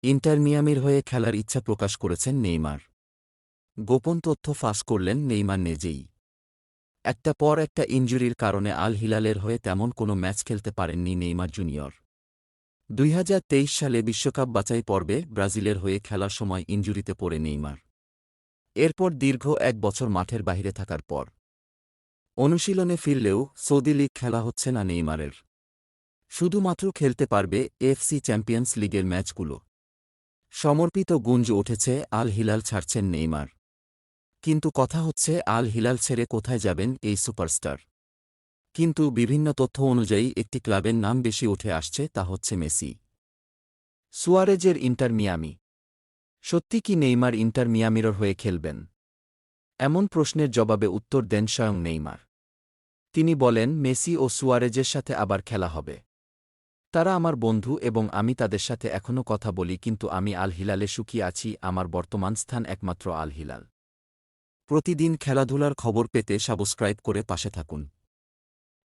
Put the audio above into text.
Inter মিয়ামির হয়ে খেলার ইচ্ছা প্রকাশ করেছেন নেইমার। গোপন তথ্য ফাঁস করলেন নেইমার নিজেই। একটা পর একটা ইনজুরির কারণে আল হিলালের হয়ে তেমন কোনো ম্যাচ খেলতে পারেননি নেইমার জুনিয়র। ২০২৩ সালে বিশ্বকাপ বাছাই পর্বে ব্রাজিলের হয়ে খেলার সময় ইনজুরিতে পড়ে নেইমার। এরপর দীর্ঘ ১ বছর মাঠের বাইরে থাকার পর অনুশীলনে ফিরলেও সৌদি লীগ খেলা হচ্ছে না নেইমারের। শুধুমাত্র খেলতে পারবে এএফসি চ্যাম্পিয়ন্স লিগের ম্যাচগুলো। সমর্পিত গুঞ্জ উঠেছে আল হিলাল ছাড়ছেন নেইমার। কিন্তু কথা হচ্ছে আল হিলাল ছেড়ে কোথায় যাবেন এই সুপারস্টার। কিন্তু বিভিন্ন তথ্য অনুযায়ী একটি ক্লাবের নাম বেশি উঠে আসছে, তা হচ্ছে মেসি। সুয়ারেজের inter Miami. সত্যি কি নেইমার ইন্টার মিয়ামির হয়ে খেলবেন? এমন প্রশ্নের জবাবে উত্তর দেন স্বয়ং নেইমার। তিনি বলেন, মেসি ও সুয়ারেজের সাথে আবার খেলা হবে। তারা আমার বন্ধু এবং আমি তাদের সাথে এখনও কথা বলি, কিন্তু আমি আল হিলালে সুখী আছি। আমার বর্তমান স্থান একমাত্র আল হিলাল। প্রতিদিন খেলাধুলার খবর পেতে সাবস্ক্রাইব করে পাশে থাকুন।